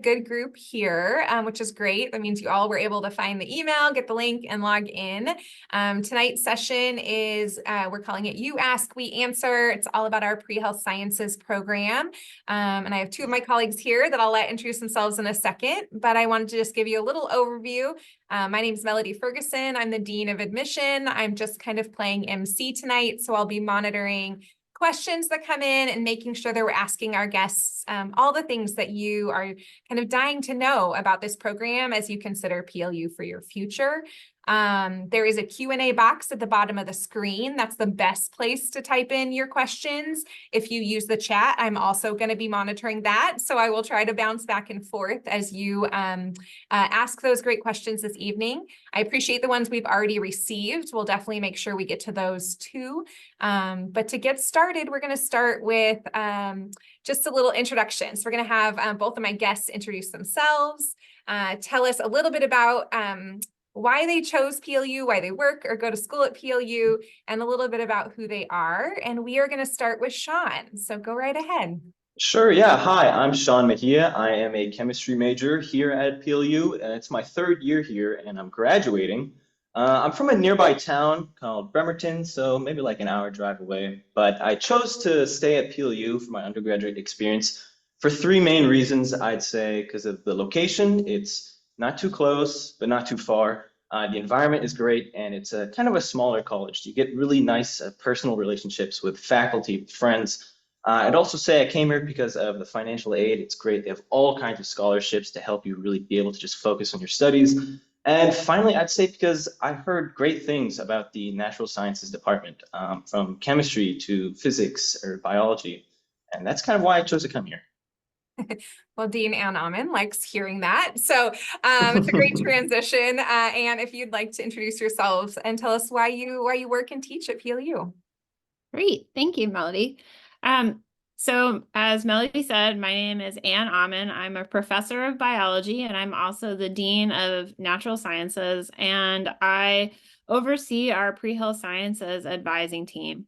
good group here, which is great. That means you all were able to find the email, get the link, and log in. Tonight's session is, we're calling it You Ask, We Answer. It's all about our pre-health sciences program. And I have two of my colleagues here that I'll let introduce themselves in a second, but I wanted to just give you a little overview. My name is Melody Ferguson. I'm the Dean of Admission. I'm just kind of playing MC tonight, so I'll be monitoring questions that come in and making sure that we're asking our guests all the things that you are kind of dying to know about this program as you consider PLU for your future. There is a Q&A box at the bottom of the screen. That's the best place to type in your questions. If you use the chat, I'm also going to be monitoring that. So I will try to bounce back and forth as you ask those great questions this evening. I appreciate the ones we've already received. We'll definitely make sure we get to those too. But to get started, we're going to start with just a little introduction. So we're going to have both of my guests introduce themselves, tell us a little bit about why they chose PLU, why they work or go to school at PLU, and a little bit about who they are. And we are going to start with Sean. So go right ahead. Sure, yeah. Hi, I'm Sean Mejia. I am a chemistry major here at PLU, and it's my third year here, and I'm graduating. I'm from a nearby town called Bremerton, so maybe like an hour drive away. But I chose to stay at PLU for my undergraduate experience for three main reasons, I'd say, because of the location. It's not too close, but not too far. The environment is great, and it's a kind of a smaller college. You get really nice personal relationships with faculty, friends. I'd also say I came here because of the financial aid. It's great. They have all kinds of scholarships to help you really be able to just focus on your studies. And finally, I'd say because I heard great things about the natural sciences department, from chemistry to physics or biology. And that's kind of why I chose to come here. Well, Dean and Auman likes hearing that. So it's a great transition. And if you'd like to introduce yourselves and tell us why you work and teach at PLU. Great. Thank you, Melody. So as Melody said, my name is Ann Auman. I'm a professor of biology, and I'm also the Dean of Natural Sciences, and I oversee our pre-health sciences advising team.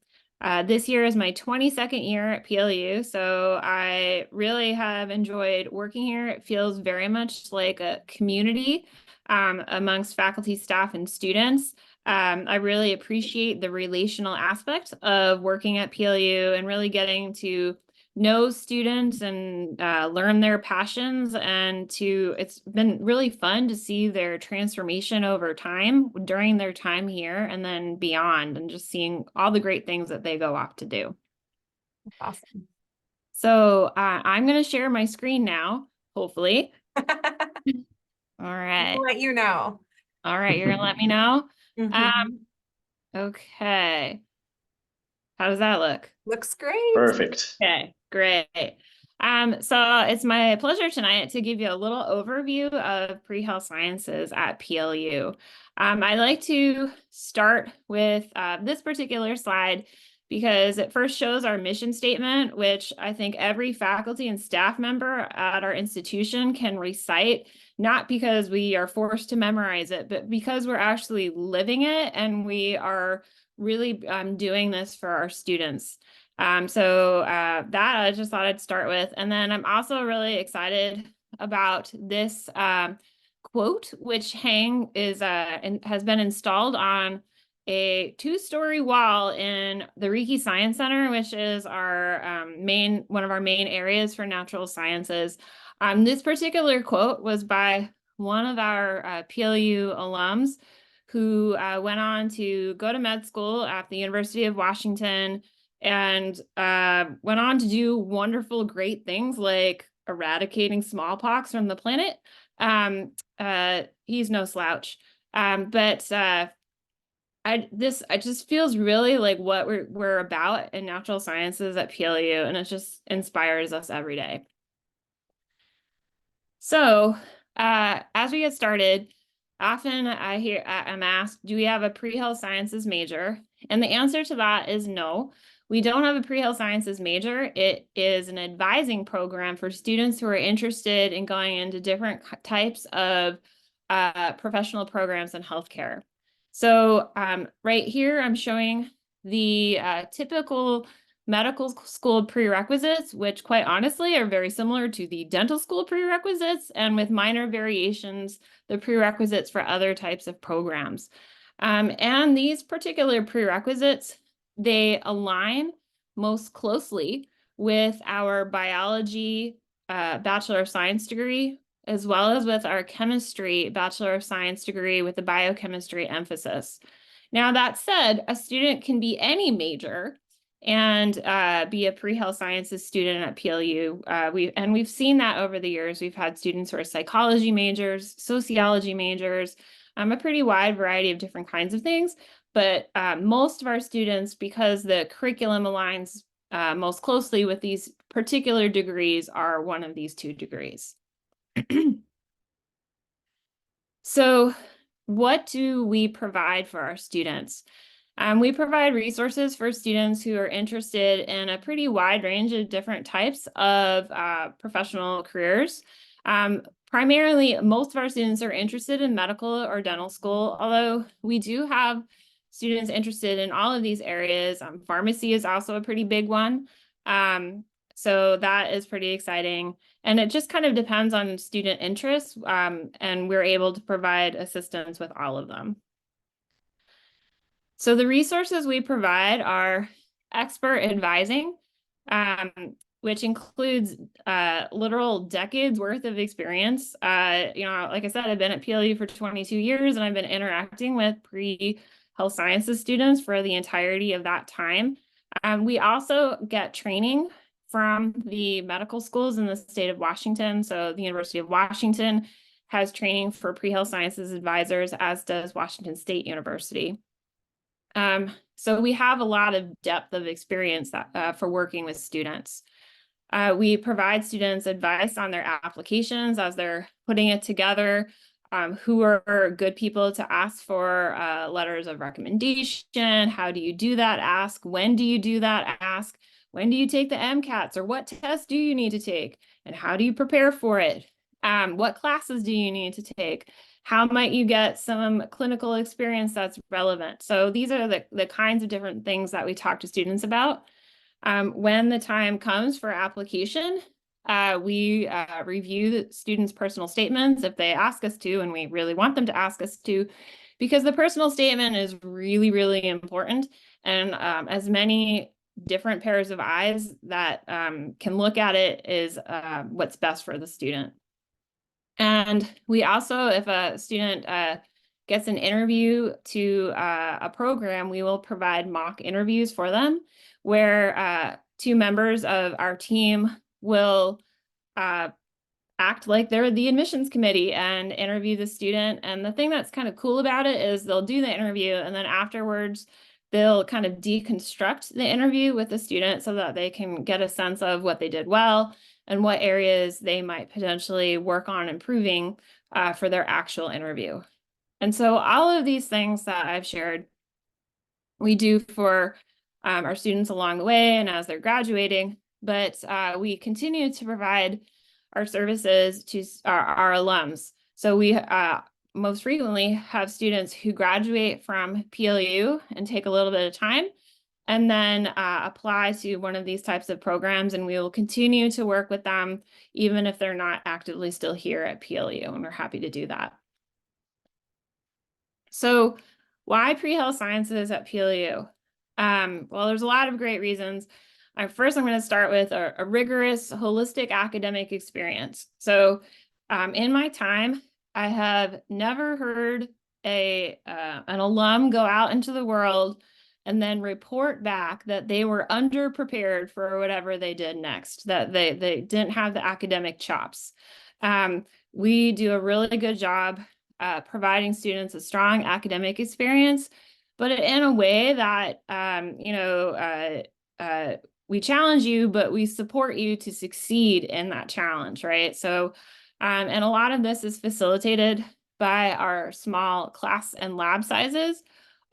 This year is my 22nd year at PLU, so I really have enjoyed working here. It feels very much like a community amongst faculty, staff, and students. I really appreciate the relational aspect of working at PLU and really getting to know students and learn their passions, and it's been really fun to see their transformation over time during their time here and then beyond, and just seeing all the great things that they go off to do. Awesome. So I'm going to share my screen now, hopefully. All right. I'll let you know. All right, you're gonna let me know? Mm-hmm. Okay. How does that look? Looks great. Perfect. Okay, great. So it's my pleasure tonight to give you a little overview of pre-health sciences at PLU. I like to start with this particular slide because it first shows our mission statement, which I think every faculty and staff member at our institution can recite, not because we are forced to memorize it, but because we're actually living it and we are really doing this for our students. So that I just thought I'd start with. And then I'm also really excited about this quote, which has been installed on a 2-story wall in the Ricci Science Center, which is our one of our main areas for natural sciences. This particular quote was by one of our PLU alums who went on to go to med school at the University of Washington and went on to do wonderful, great things like eradicating smallpox from the planet. He's no slouch, but it just feels really like what we're about in natural sciences at PLU, and it just inspires us every day. So as we get started, often I'm asked, do we have a pre-health sciences major? And the answer to that is no. We don't have a pre-health sciences major. It is an advising program for students who are interested in going into different types of professional programs in healthcare. So right here, I'm showing the typical medical school prerequisites, which quite honestly are very similar to the dental school prerequisites, and with minor variations, the prerequisites for other types of programs. And these particular prerequisites, they align most closely with our biology Bachelor of Science degree, as well as with our chemistry Bachelor of Science degree with a biochemistry emphasis. Now, that said, a student can be any major and be a pre-health sciences student at PLU. We've seen that over the years. We've had students who are psychology majors, sociology majors, a pretty wide variety of different kinds of things. But most of our students, because the curriculum aligns most closely with these particular degrees, are one of these two degrees. So what do we provide for our students? We provide resources for students who are interested in a pretty wide range of different types of professional careers. Primarily, most of our students are interested in medical or dental school, although we do have students interested in all of these areas. Pharmacy is also a pretty big one. So that is pretty exciting. And it just kind of depends on student interests, and we're able to provide assistance with all of them. So the resources we provide are expert advising, which includes literal decades worth of experience. Like I said, I've been at PLU for 22 years, and I've been interacting with pre-health sciences students for the entirety of that time. We also get training from the medical schools in the state of Washington. So the University of Washington has training for pre-health sciences advisors, as does Washington State University. So we have a lot of depth of experience for working with students. We provide students advice on their applications as they're putting it together, who are good people to ask for letters of recommendation. How do you do that ask? When do you do that ask? When do you take the MCATs, or what tests do you need to take? And how do you prepare for it? What classes do you need to take? How might you get some clinical experience that's relevant? So these are the kinds of different things that we talk to students about. When the time comes for application, we review the students' personal statements if they ask us to, and we really want them to ask us to, because the personal statement is really, really important. And as many different pairs of eyes that can look at it is what's best for the student. And we also, if a student gets an interview to a program, we will provide mock interviews for them, where two members of our team will act like they're the admissions committee and interview the student. And the thing that's kind of cool about it is they'll do the interview, and then afterwards they'll kind of deconstruct the interview with the student so that they can get a sense of what they did well and what areas they might potentially work on improving for their actual interview. And so all of these things that I've shared, we do for our students along the way and as they're graduating, but we continue to provide our services to our alums. So we most frequently have students who graduate from PLU and take a little bit of time and then apply to one of these types of programs, and we will continue to work with them even if they're not actively still here at PLU, and we're happy to do that. So why pre-health sciences at PLU? Well, there's a lot of great reasons. First, I'm going to start with a rigorous, holistic academic experience. So in my time, I have never heard an alum go out into the world and then report back that they were underprepared for whatever they did next, that they didn't have the academic chops. We do a really good job providing students a strong academic experience, but in a way that, we challenge you, but we support you to succeed in that challenge, right? So, and a lot of this is facilitated by our small class and lab sizes,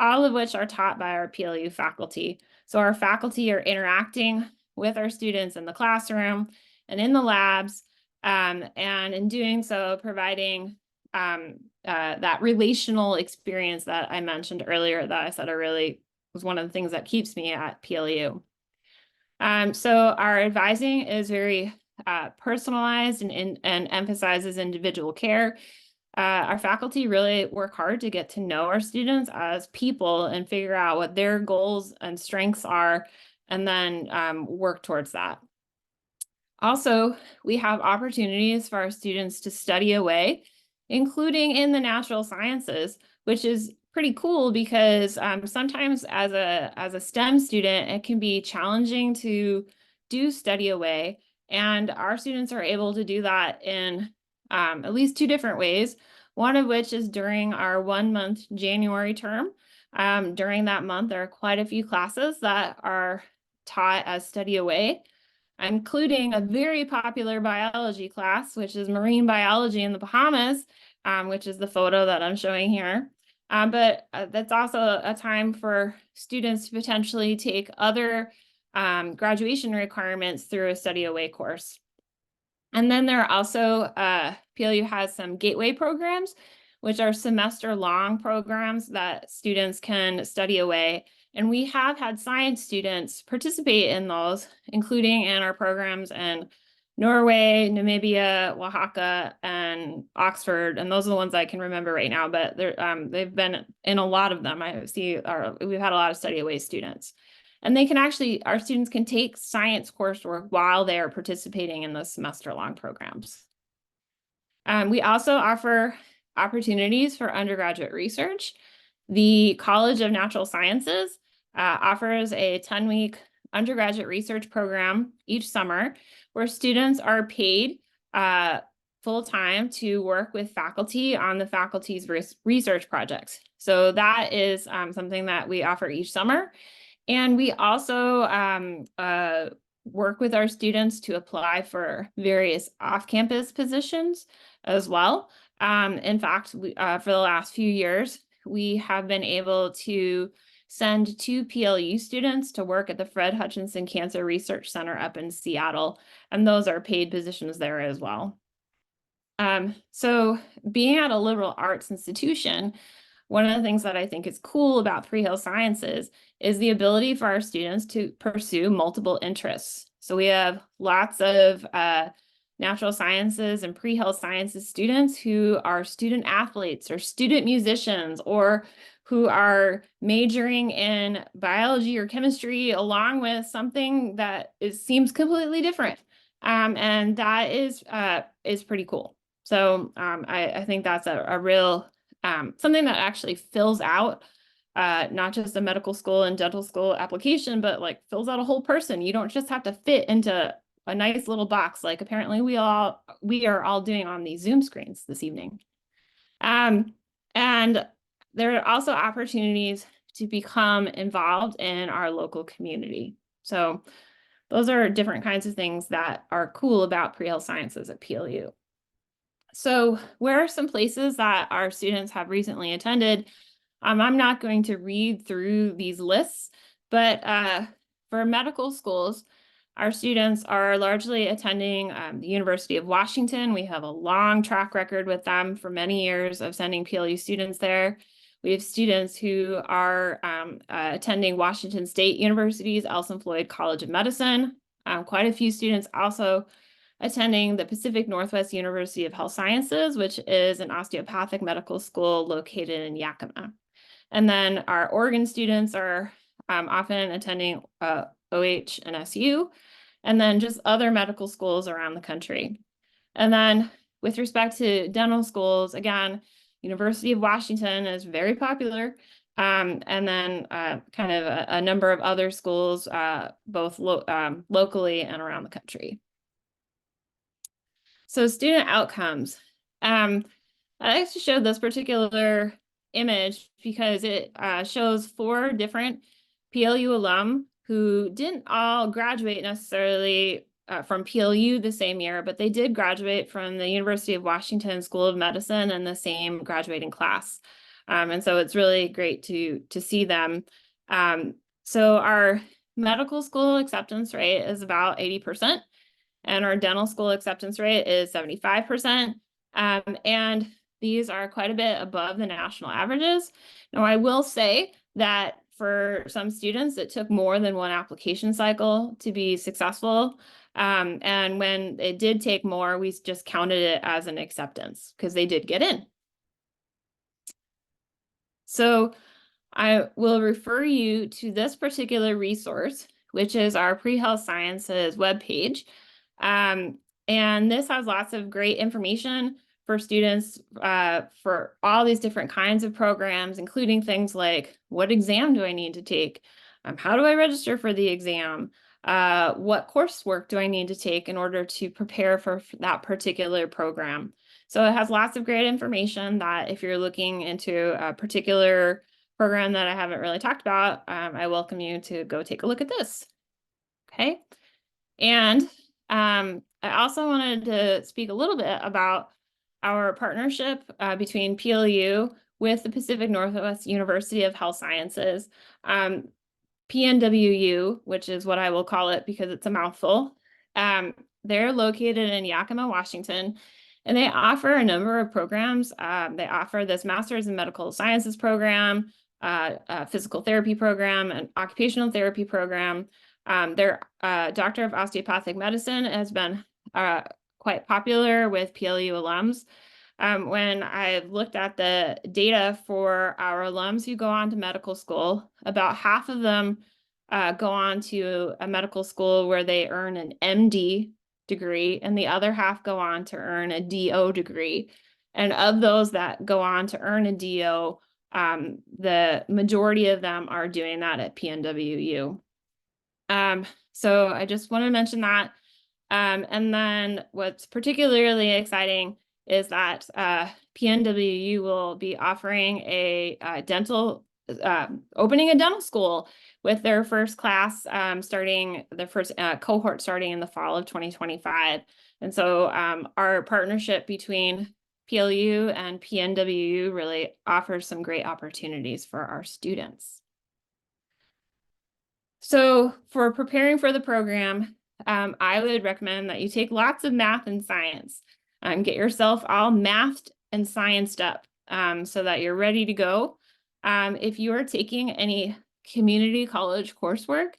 all of which are taught by our PLU faculty. So our faculty are interacting with our students in the classroom and in the labs, and in doing so, providing that relational experience that I mentioned earlier that I said really was one of the things that keeps me at PLU. So our advising is very personalized and emphasizes individual care. Our faculty really work hard to get to know our students as people and figure out what their goals and strengths are, and then work towards that. Also, we have opportunities for our students to study away, including in the natural sciences, which is pretty cool because sometimes as a STEM student, it can be challenging to do study away. And our students are able to do that in at least two different ways. One of which is during our 1-month January term. During that month, there are quite a few classes that are taught as study away, including a very popular biology class, which is marine biology in the Bahamas, which is the photo that I'm showing here. But that's also a time for students to potentially take other graduation requirements through a study away course. And then there are also, PLU has some gateway programs, which are semester-long programs that students can study away. And we have had science students participate in those, including in our programs in Norway, Namibia, Oaxaca, and Oxford. And those are the ones I can remember right now, but they've been in a lot of them. We've had a lot of study away students. And they can actually, our students can take science coursework while they are participating in those semester-long programs. We also offer opportunities for undergraduate research. The College of Natural Sciences offers a 10-week undergraduate research program each summer where students are paid full-time to work with faculty on the faculty's research projects. So that is something that we offer each summer. And we also work with our students to apply for various off-campus positions as well. In fact, for the last few years, we have been able to send 2 PLU students to work at the Fred Hutchinson Cancer Research Center up in Seattle, and those are paid positions there as well. So being at a liberal arts institution, one of the things that I think is cool about Pre-Health Sciences is the ability for our students to pursue multiple interests. So we have lots of natural sciences and pre-health sciences students who are student athletes or student musicians, or who are majoring in biology or chemistry along with something that seems completely different. And that is pretty cool. So I think that's a real something that actually fills out not just a medical school and dental school application, but like fills out a whole person. You don't just have to fit into a nice little box like apparently we are all doing on these Zoom screens this evening. And there are also opportunities to become involved in our local community. So those are different kinds of things that are cool about pre-health sciences at PLU. So where are some places that our students have recently attended? I'm not going to read through these lists, but for medical schools, our students are largely attending the University of Washington. We have a long track record with them for many years of sending PLU students there. We have students who are attending Washington State University's Elson Floyd College of Medicine. Quite a few students also attending the Pacific Northwest University of Health Sciences, which is an osteopathic medical school located in Yakima. And then our Oregon students are often attending OH and SU, and then just other medical schools around the country. And then with respect to dental schools, again, University of Washington is very popular. And then kind of a number of other schools, both locally and around the country. So student outcomes. I like to show this particular image because it shows 4 different PLU alum who didn't all graduate necessarily from PLU the same year, but they did graduate from the University of Washington School of Medicine in the same graduating class. And so it's really great to see them. So our medical school acceptance rate is about 80%, and our dental school acceptance rate is 75%. And these are quite a bit above the national averages. Now, I will say that for some students, it took more than one application cycle to be successful. And when it did take more, we just counted it as an acceptance because they did get in. So I will refer you to this particular resource, which is our Pre-Health Sciences webpage. And this has lots of great information for students for all these different kinds of programs, including things like, what exam do I need to take? How do I register for the exam? What coursework do I need to take in order to prepare for that particular program? So it has lots of great information that if you're looking into a particular program that I haven't really talked about, I welcome you to go take a look at this. Okay. And I also wanted to speak a little bit about our partnership between PLU with the Pacific Northwest University of Health Sciences. PNWU, which is what I will call it because it's a mouthful. They're located in Yakima, Washington, and they offer a number of programs. They offer this Master's in Medical Sciences program, a physical therapy program, an occupational therapy program. Their Doctor of Osteopathic Medicine has been quite popular with PLU alums. When I looked at the data for our alums who go on to medical school, about half of them go on to a medical school where they earn an MD degree, and the other half go on to earn a DO degree. And of those that go on to earn a DO, the majority of them are doing that at PNWU. So I just want to mention that. And then what's particularly exciting is that PNWU will be offering a dental, opening a dental school with their first class starting, their first cohort starting in the fall of 2025. And so our partnership between PLU and PNWU really offers some great opportunities for our students. So for preparing for the program, I would recommend that you take lots of math and science. Get yourself all mathed and scienced up so that you're ready to go. If you are taking any community college coursework,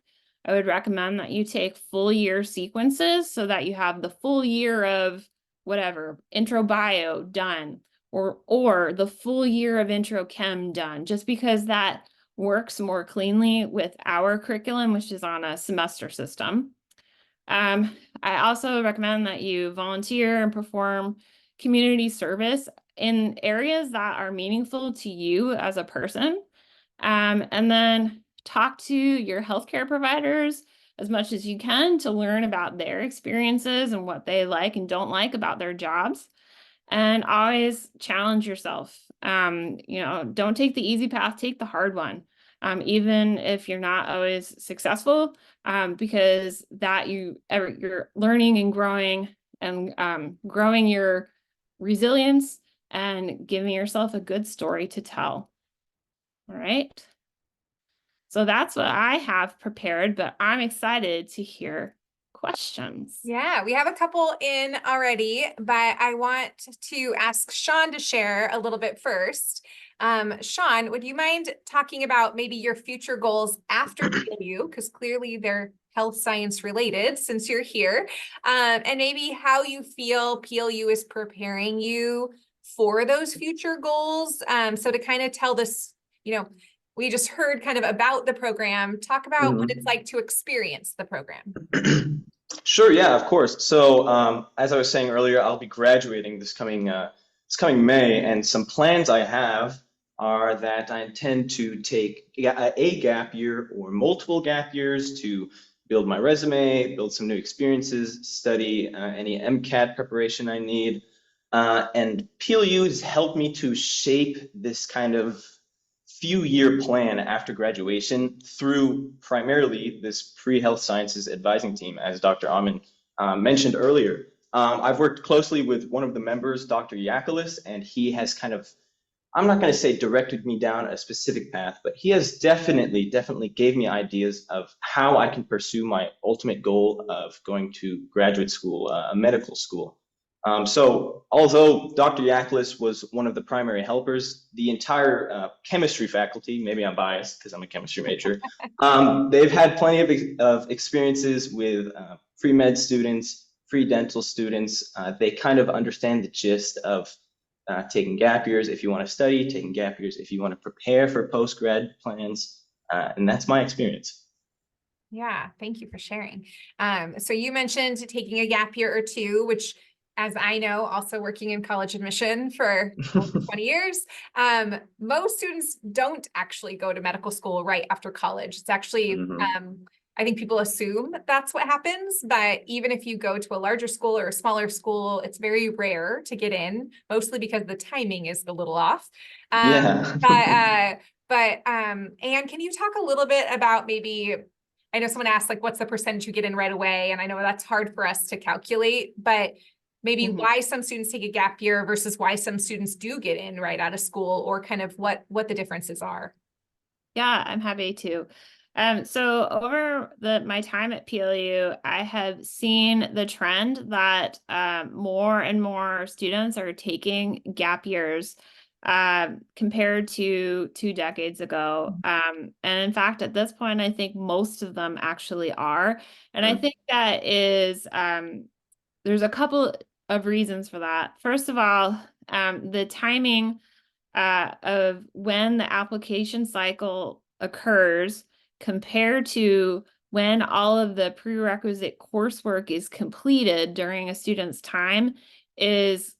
I would recommend that you take full year sequences so that you have the full year of whatever, intro bio done, or the full year of intro chem done, just because that works more cleanly with our curriculum, which is on a semester system. I also recommend that you volunteer and perform community service in areas that are meaningful to you as a person. And then talk to your healthcare providers as much as you can to learn about their experiences and what they like and don't like about their jobs. And always challenge yourself. Don't take the easy path, take the hard one. Even if you're not always successful, because that you're learning and growing your resilience and giving yourself a good story to tell. All right. So that's what I have prepared, but I'm excited to hear questions. Yeah, we have a couple in already, but I want to ask Sean to share a little bit first. Sean, would you mind talking about maybe your future goals after PLU? Because clearly they're health science related since you're here. And maybe how you feel PLU is preparing you for those future goals. So to kind of tell this, we just heard kind of about the program. Talk about what it's like to experience the program. Sure, yeah, of course. So as I was saying earlier, I'll be graduating this coming May, and some plans I have are that I intend to take a gap year or multiple gap years to build my resume, build some new experiences, study any MCAT preparation I need. And PLU has helped me to shape this kind of few-year plan after graduation through primarily this pre-health sciences advising team, as Dr. Auman mentioned earlier. I've worked closely with one of the members, Dr. Yakulis, and he has kind of, I'm not going to say directed me down a specific path, but he has definitely gave me ideas of how I can pursue my ultimate goal of going to graduate school, a medical school. So although Dr. Yaklis was one of the primary helpers, the entire chemistry faculty, maybe I'm biased because I'm a chemistry major, they've had plenty of experiences with pre-med students, pre-dental students. They kind of understand the gist of taking gap years if you want to study, taking gap years if you want to prepare for post-grad plans, and that's my experience. Yeah, thank you for sharing. So you mentioned taking a gap year or two, which, as I know, also working in college admission for over 20 years, most students don't actually go to medical school right after college. It's actually, I think people assume that's what happens, but even if you go to a larger school or a smaller school, it's very rare to get in, mostly because the timing is a little off. Yeah. Anne, can you talk a little bit about maybe, I know someone asked, like, what's the percentage you get in right away? And I know that's hard for us to calculate, but maybe why some students take a gap year versus why some students do get in right out of school, or kind of what the differences are. Yeah, I'm happy to. So over my time at PLU, I have seen the trend that more and more students are taking gap years compared to 2 decades ago. And in fact, at this point, I think most of them actually are. And I think that is, there's a couple of reasons for that. First of all, the timing of when the application cycle occurs compared to when all of the prerequisite coursework is completed during a student's time is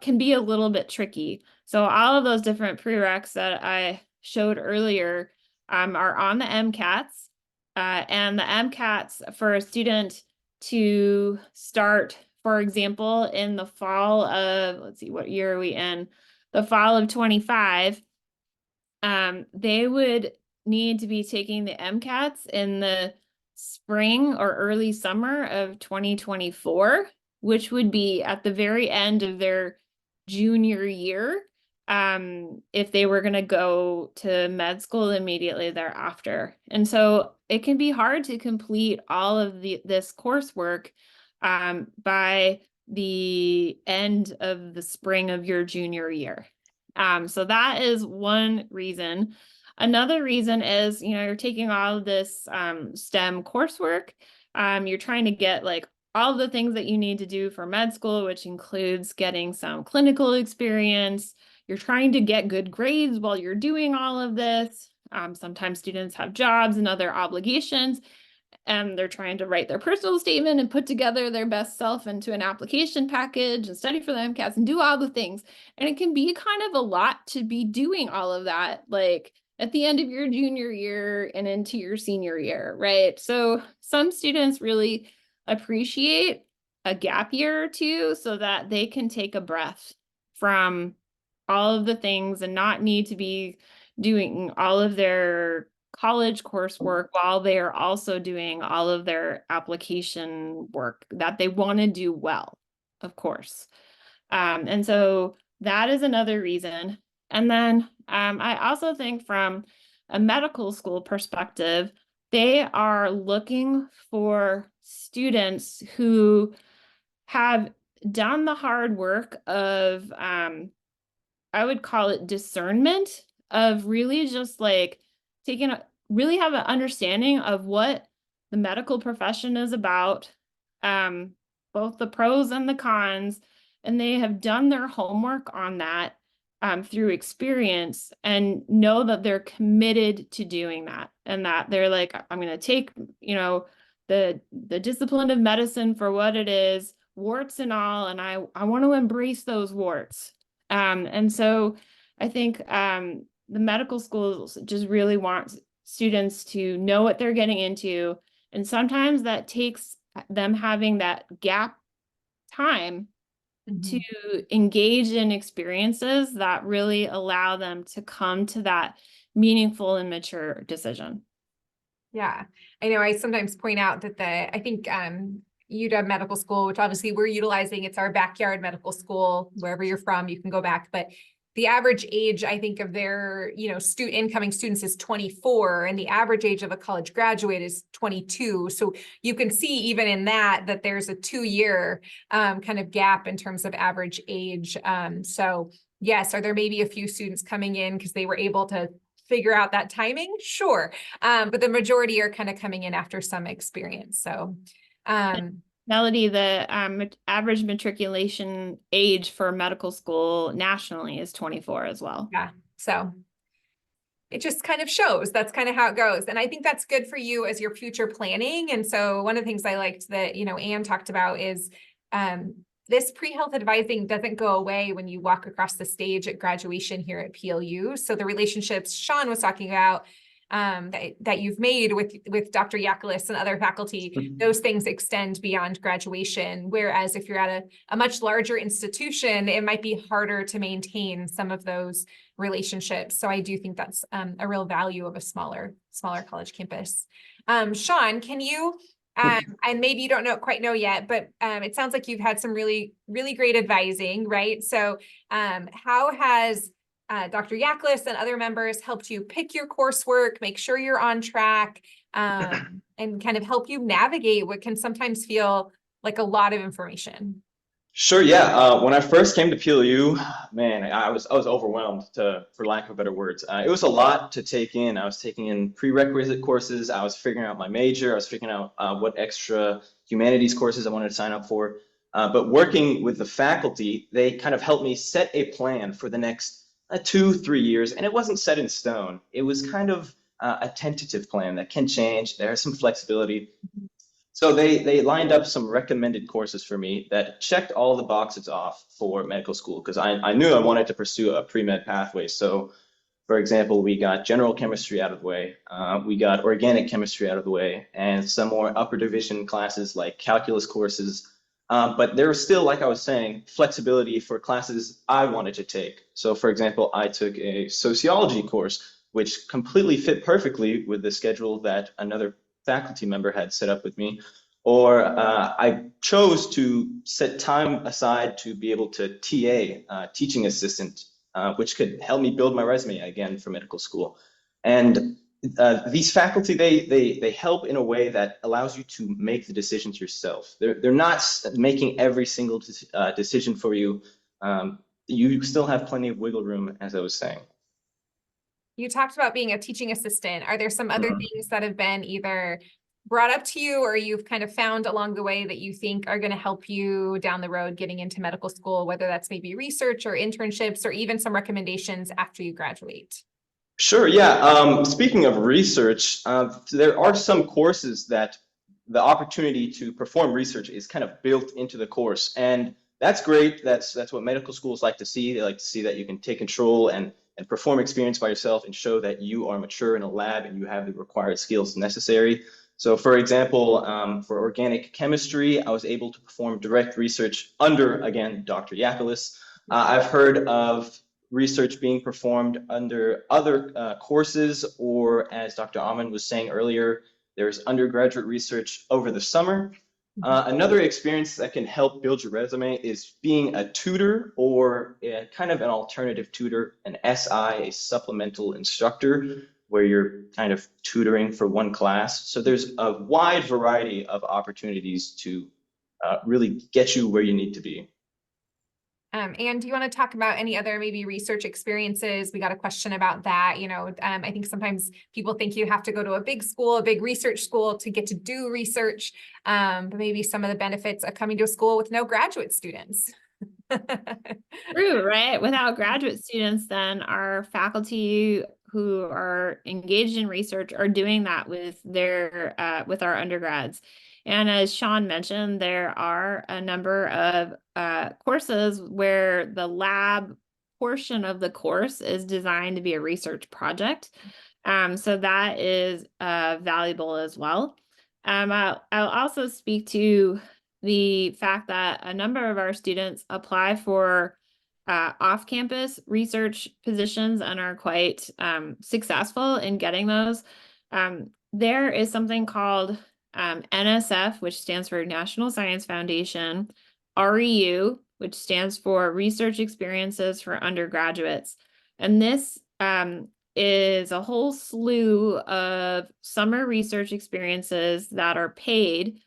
can be a little bit tricky. So all of those different prereqs that I showed earlier are on the MCATs, and the MCATs for a student to start, for example, in the fall of, let's see, what year are we in? The fall of 25, they would need to be taking the MCATs in the spring or early summer of 2024, which would be at the very end of their junior year, if they were going to go to med school immediately thereafter. And so it can be hard to complete all of this coursework by the end of the spring of your junior year. So that is one reason. Another reason is, you're taking all of this STEM coursework. You're trying to get like all the things that you need to do for med school, which includes getting some clinical experience. You're trying to get good grades while you're doing all of this. Sometimes students have jobs and other obligations, and they're trying to write their personal statement and put together their best self into an application package and study for the MCATs and do all the things. And it can be kind of a lot to be doing all of that, like at the end of your junior year and into your senior year, right? So some students really appreciate a gap year or two so that they can take a breath from all of the things and not need to be doing all of their college coursework while they are also doing all of their application work that they want to do well, of course. And so that is another reason. And then I also think from a medical school perspective, they are looking for students who have done the hard work of, I would call it discernment, of really just like really have an understanding of what the medical profession is about, both the pros and the cons, and they have done their homework on that through experience, and know that they're committed to doing that, and that they're like, I'm going to take, the discipline of medicine for what it is, warts and all, and I want to embrace those warts. And so I think the medical schools just really want students to know what they're getting into. And sometimes that takes them having that gap time to engage in experiences that really allow them to come to that meaningful and mature decision. Yeah, I know I sometimes point out that I think UW Medical School, which obviously we're utilizing, it's our backyard medical school, wherever you're from, you can go back, but the average age, I think, of their, incoming students is 24, and the average age of a college graduate is 22. So you can see even in that there's a 2-year kind of gap in terms of average age. So yes, are there maybe a few students coming in because they were able to figure out that timing? Sure. But the majority are kind of coming in after some experience. So Melody, the average matriculation age for medical school nationally is 24 as well. yeah, so it just kind of shows that's kind of how it goes. And I think that's good for you as your future planning. And so one of the things I liked that, Anne talked about is this pre-health advising doesn't go away when you walk across the stage at graduation here at PLU. So the relationships Sean was talking about that you've made with Dr. Yakulis and other faculty, those things extend beyond graduation. Whereas if you're at a much larger institution, it might be harder to maintain some of those relationships. So I do think that's a real value of a smaller college campus. Sean, can you, and maybe you don't quite know yet, but it sounds like you've had some really, really great advising, right? So how has Dr. Yakulis and other members helped you pick your coursework, make sure you're on track, and kind of help you navigate what can sometimes feel like a lot of information? Sure, yeah. When I first came to PLU, man, I was overwhelmed, for lack of better words. It was a lot to take in. I was taking in prerequisite courses. I was figuring out my major. I was figuring out what extra humanities courses I wanted to sign up for. But working with the faculty, they kind of helped me set a plan for the next 2-3 years, and it wasn't set in stone. It was kind of a tentative plan that can change. There's some flexibility. So they lined up some recommended courses for me that checked all the boxes off for medical school, because I knew I wanted to pursue a pre-med pathway. So, for example, we got general chemistry out of the way, we got organic chemistry out of the way, and some more upper division classes like calculus courses. But there was still, like I was saying, flexibility for classes I wanted to take. So, for example, I took a sociology course, which completely fit perfectly with the schedule that another faculty member had set up with me, or I chose to set time aside to be able to TA, teaching assistant, which could help me build my resume again for medical school. And these faculty, they help in a way that allows you to make the decisions yourself. They're not making every single decision for you. You still have plenty of wiggle room, as I was saying. You talked about being a teaching assistant. Are there some other things that have been either brought up to you or you've kind of found along the way that you think are going to help you down the road getting into medical school, whether that's maybe research or internships or even some recommendations after you graduate? Sure, yeah. Speaking of research, there are some courses that the opportunity to perform research is kind of built into the course, and that's great. That's what medical schools like to see. They like to see that you can take control and perform experience by yourself and show that you are mature in a lab and you have the required skills necessary. So, for example, for organic chemistry, I was able to perform direct research under, again, Dr. Yakulis. I've heard of research being performed under other courses, or as Dr. Auman was saying earlier, there's undergraduate research over the summer. Another experience that can help build your resume is being a tutor, or kind of an alternative tutor, an SI, a supplemental instructor, where you're kind of tutoring for one class. So there's a wide variety of opportunities to really get you where you need to be. And do you want to talk about any other maybe research experiences? We got a question about that. I think sometimes people think you have to go to a big school, a big research school to get to do research, but maybe some of the benefits of coming to a school with no graduate students. True, right? Without graduate students, then our faculty who are engaged in research are doing that with with our undergrads. And as Sean mentioned, there are a number of courses where the lab portion of the course is designed to be a research project. So that is valuable as well. I'll also speak to the fact that a number of our students apply for off-campus research positions and are quite successful in getting those. There is something called NSF, which stands for National Science Foundation, REU, which stands for Research Experiences for Undergraduates. And this is a whole slew of summer research experiences that are paid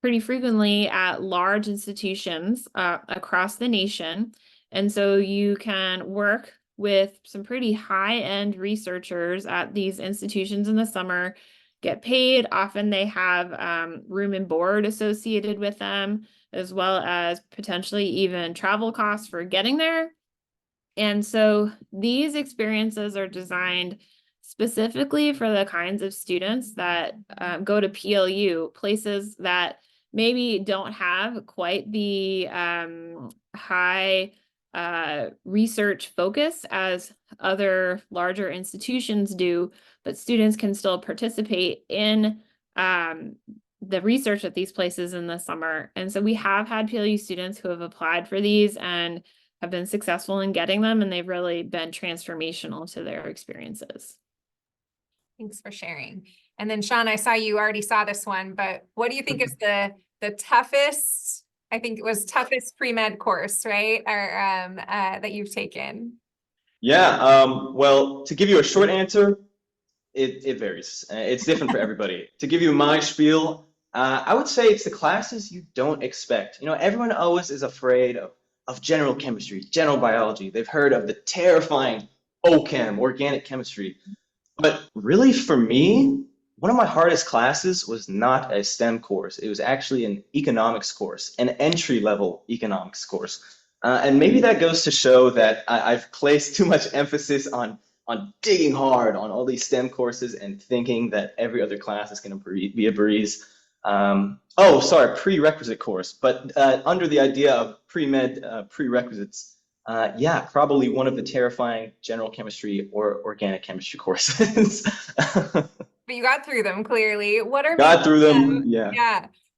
pretty frequently at large institutions across the nation. And so you can work with some pretty high-end researchers at these institutions in the summer, get paid. Often they have room and board associated with them, as well as potentially even travel costs for getting there. And so these experiences are designed specifically for the kinds of students that go to PLU, places that maybe don't have quite the high research focus as other larger institutions do, but students can still participate in the research at these places in the summer. And so we have had PLU students who have applied for these and have been successful in getting them, and they've really been transformational to their experiences. Thanks for sharing. And then Sean, I saw you already saw this one, but what do you think is the toughest, I think it was toughest pre-med course, right? Or that you've taken? Yeah, well, to give you a short answer, it varies. It's different for everybody. To give you my spiel, I would say it's the classes you don't expect. You know, everyone always is afraid of general chemistry, general biology. They've heard of the terrifying OChem, organic chemistry. But really, for me, one of my hardest classes was not a STEM course. It was actually an economics course, an entry-level economics course. And maybe that goes to show that I've placed too much emphasis on digging hard on all these STEM courses and thinking that every other class is going to be a breeze. Prerequisite course, but under the idea of pre-med prerequisites, yeah, probably one of the terrifying general chemistry or organic chemistry courses. But you got through them clearly. What are Got through them, yeah.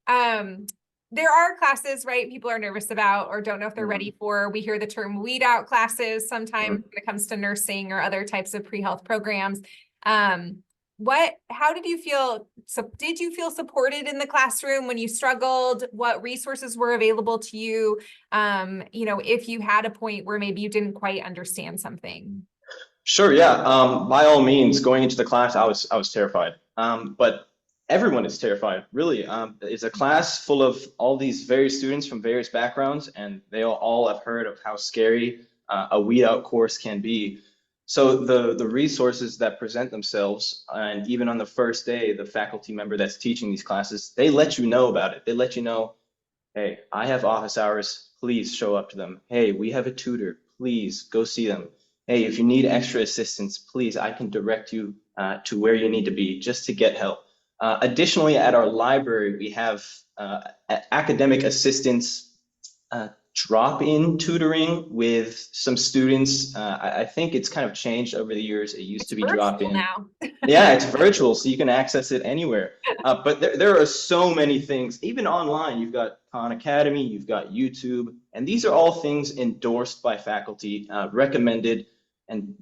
Yeah. There are classes, right? People are nervous about or don't know if they're ready for. We hear the term weed out classes sometimes when it comes to nursing or other types of pre-health programs. How did you feel? So did you feel supported in the classroom when you struggled? What resources were available to you? You know, if you had a point where maybe you didn't quite understand something. Sure, yeah. By all means, going into the class, I was terrified. But everyone is terrified, really. It's a class full of all these various students from various backgrounds, and they all have heard of how scary a weed out course can be. So the resources that present themselves, and even on the first day, the faculty member that's teaching these classes, they let you know about it. They let you know, hey, I have office hours, please show up to them. Hey, we have a tutor, please go see them. Hey, if you need extra assistance, please, I can direct you to where you need to be just to get help. Additionally, at our library, we have academic assistance drop-in tutoring with some students. I think it's kind of changed over the years. It used to be drop-in. Now. Yeah, it's virtual, so you can access it anywhere. But there are so many things, even online. You've got Khan Academy, you've got YouTube, and these are all things endorsed by faculty, recommended, and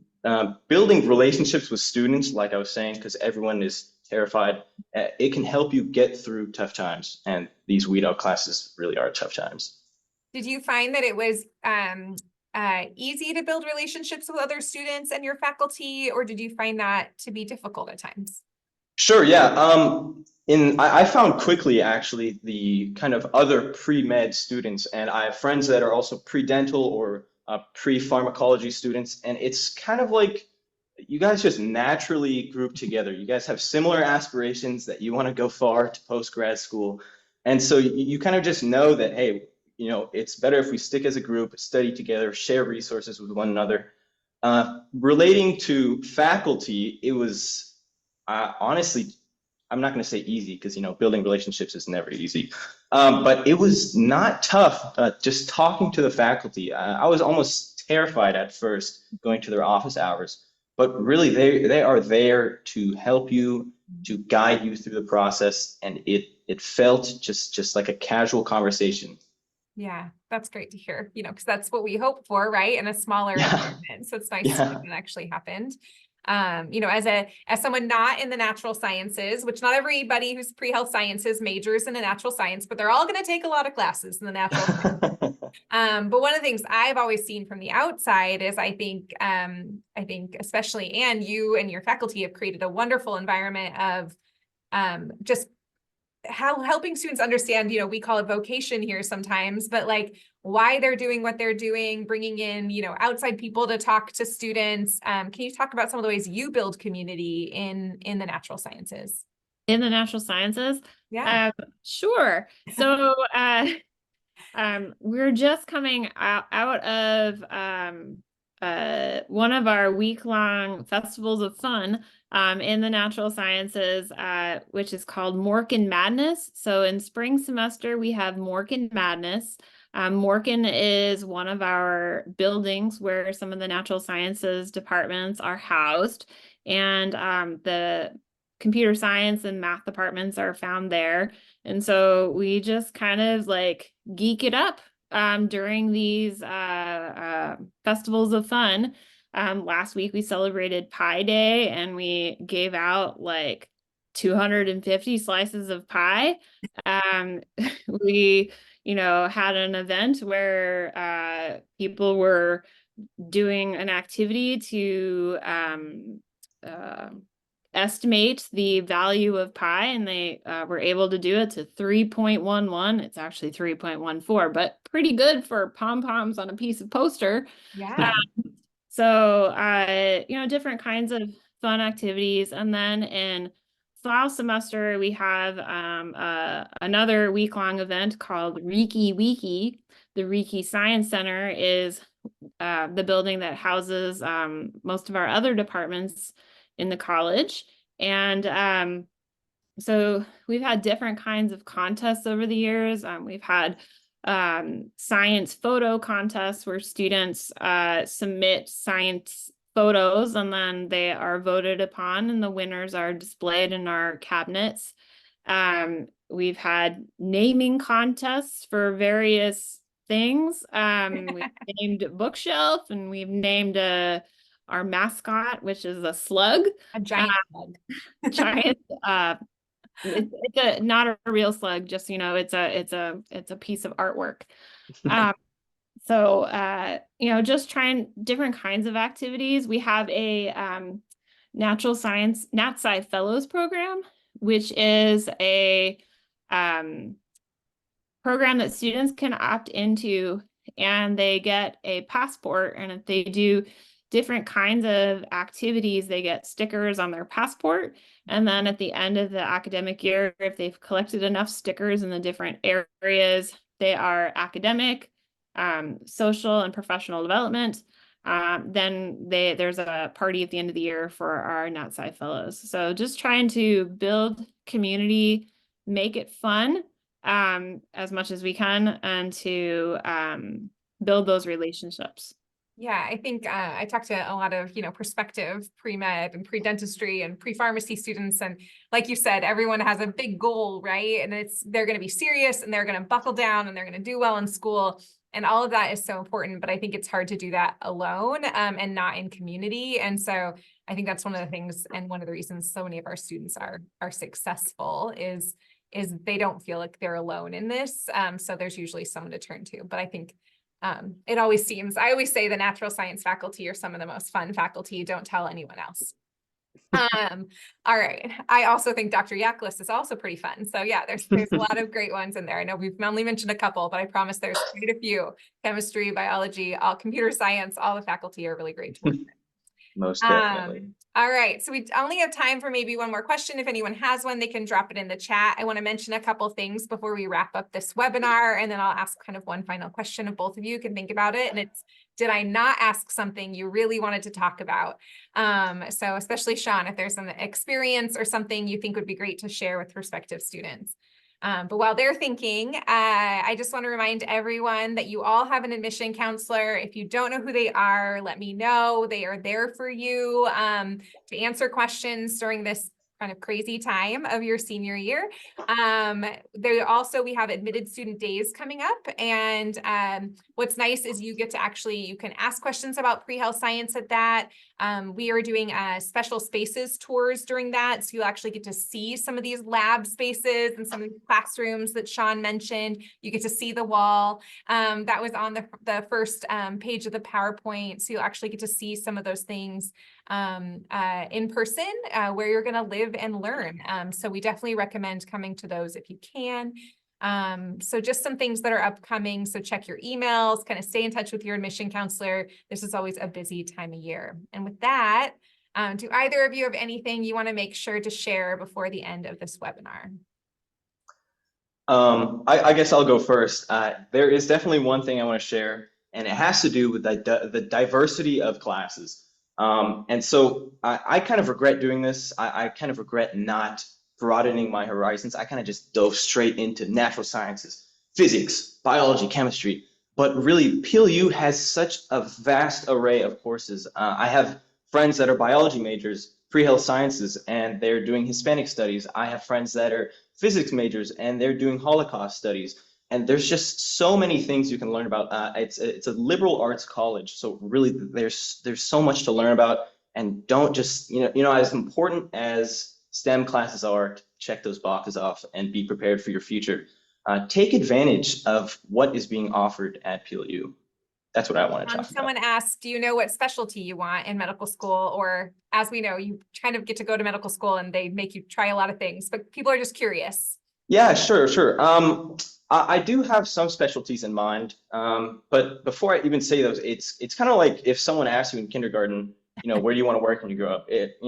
building relationships with students, like I was saying, because everyone is terrified, it can help you get through tough times, and these weed out classes really are tough times. Did you find that it was easy to build relationships with other students and your faculty, or did you find that to be difficult at times? Sure, yeah. I found quickly, actually, the kind of other pre-med students, and I have friends that are also pre-dental or pre-pharmacology students, and it's kind of like you guys just naturally group together. You guys have similar aspirations that you want to go far to post-grad school, and so you kind of just know that, hey, you know, it's better if we stick as a group, study together, share resources with one another. Relating to faculty, it was honestly, I'm not going to say easy because, you know, building relationships is never easy. But it was not tough just talking to the faculty. I was almost terrified at first going to their office hours, but really they are there to help you, to guide you through the process, and it felt just like a casual conversation. Yeah, that's great to hear, you know, because that's what we hope for, right? In a smaller environment. So it's nice to know that actually happened. As someone not in the natural sciences, which not everybody who's pre-health sciences majors in a natural science, but they're all going to take a lot of classes in the natural sciences. But one of the things I've always seen from the outside is I think especially Anne, you and your faculty have created a wonderful environment of just helping students understand, we call it vocation here sometimes, but like why they're doing what they're doing, bringing in, outside people to talk to students. Can you talk about some of the ways you build community in the natural sciences? In the natural sciences? Yeah. Sure. So, we're just coming out of one of our week-long festivals of fun in the natural sciences, which is called Morkin Madness. So in spring semester, we have Morkin Madness. Morkin is one of our buildings where some of the natural sciences departments are housed, and the computer science and math departments are found there. And so we just kind of like geek it up during these festivals of fun. Last week we celebrated Pie Day and we gave out like 250 slices of pie. We, had an event where people were doing an activity to estimate the value of pi, and they were able to do it to 3.11. It's actually 3.14, but pretty good for pom-poms on a piece of poster. Yeah. So, different kinds of fun activities. And then in fall semester, we have another week-long event called Reiki Wiki. The Reiki Science Center is the building that houses most of our other departments in the college. And so we've had different kinds of contests over the years. We've had science photo contests where students submit science photos and then they are voted upon and the winners are displayed in our cabinets. We've had naming contests for various things. We've named bookshelf, and we've named our mascot, which is a slug. A giant slug. Giant it's not a real slug, just it's a piece of artwork. Just trying different kinds of activities. We have a natural science NatSci Fellows program, which is a program that students can opt into, and they get a passport, and if they do different kinds of activities, they get stickers on their passport. And then at the end of the academic year, if they've collected enough stickers in the different areas, they are academic, social, and professional development. Then there's a party at the end of the year for our NatSci Fellows. So just trying to build community, make it fun as much as we can, and to build those relationships. Yeah, I think I talked to a lot of, prospective pre-med and pre-dentistry and pre-pharmacy students. And like you said, everyone has a big goal, right? And they're going to be serious and they're going to buckle down and they're going to do well in school. And all of that is so important. But I think it's hard to do that alone and not in community. And so I think that's one of the things, and one of the reasons so many of our students are successful is they don't feel like they're alone in this. So there's usually someone to turn to. But I think I always say the natural science faculty are some of the most fun faculty. Don't tell anyone else. All right. I also think Dr. Yaklis is also pretty fun. So yeah, there's a lot of great ones in there. I know we've only mentioned a couple, but I promise there's quite a few. Chemistry, biology, all computer science, all the faculty are really great to work with. Most definitely. All right. So we only have time for maybe one more question. If anyone has one, they can drop it in the chat. I want to mention a couple things before we wrap up this webinar, and then I'll ask kind of one final question if both of you can think about it. And it's, did I not ask something you really wanted to talk about? So especially Sean, if there's an experience or something you think would be great to share with prospective students. But while they're thinking, I just want to remind everyone that you all have an admission counselor. If you don't know who they are, let me know. They are there for you to answer questions during this kind of crazy time of your senior year. We have admitted student days coming up, and what's nice is you can ask questions about pre-health science at that. We are doing special spaces tours during that, so you'll actually get to see some of these lab spaces and some of the classrooms that Sean mentioned. You get to see the wall that was on the first page of the PowerPoint, so you'll actually get to see some of those things in person, where you're going to live and learn. So we definitely recommend coming to those if you can. So just some things that are upcoming. So check your emails, kind of stay in touch with your admission counselor. This is always a busy time of year. And with that, do either of you have anything you want to make sure to share before the end of this webinar? I guess I'll go first. There is definitely one thing I want to share, and it has to do with the diversity of classes. And so I kind of regret doing this. I kind of regret not broadening my horizons. I kind of just dove straight into natural sciences, physics, biology, chemistry. But really, PLU has such a vast array of courses. I have friends that are biology majors, pre-health sciences, and they're doing Hispanic studies. I have friends that are physics majors, and they're doing Holocaust studies. And there's just so many things you can learn about. It's a liberal arts college, so really there's so much to learn about. And don't just as important as STEM classes are, check those boxes off and be prepared for your future. Take advantage of what is being offered at PLU. That's what I want to talk about. Someone asked, do you know what specialty you want in medical school? Or as we know, you kind of get to go to medical school and they make you try a lot of things, but people are just curious. Yeah, sure. I do have some specialties in mind, but before I even say those, it's kind of like if someone asks you in kindergarten, where do you want to work when you grow up? It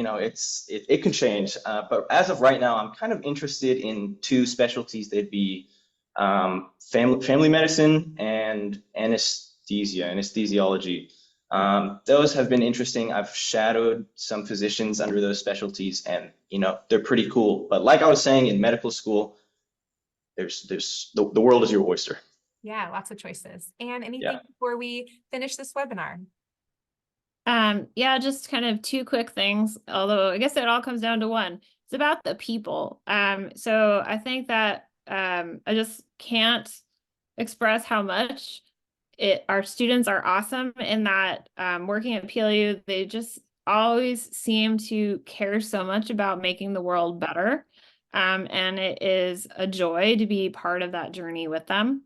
can change. But as of right now, I'm kind of interested in two specialties. They'd be family medicine and anesthesiology. Those have been interesting. I've shadowed some physicians under those specialties, and they're pretty cool. But like I was saying, in medical school, the world is your oyster. Yeah, lots of choices. And anything before we finish this webinar? Yeah, just kind of two quick things, although I guess it all comes down to one. It's about the people. So I think that I just can't express how much our students are awesome in that working at PLU, they just always seem to care so much about making the world better. And it is a joy to be part of that journey with them.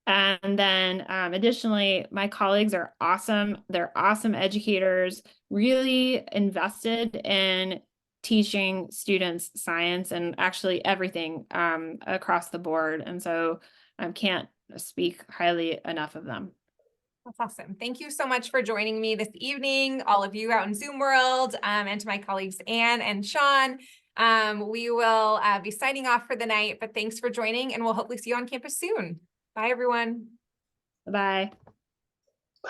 And then additionally, my colleagues are awesome. They're awesome educators, really invested in teaching students science and actually everything across the board. And so I can't speak highly enough of them. That's awesome. Thank you so much for joining me this evening, all of you out in Zoom world, and to my colleagues, Anne and Sean. We will be signing off for the night, but thanks for joining, and we'll hopefully see you on campus soon. Bye, everyone. Bye. Bye.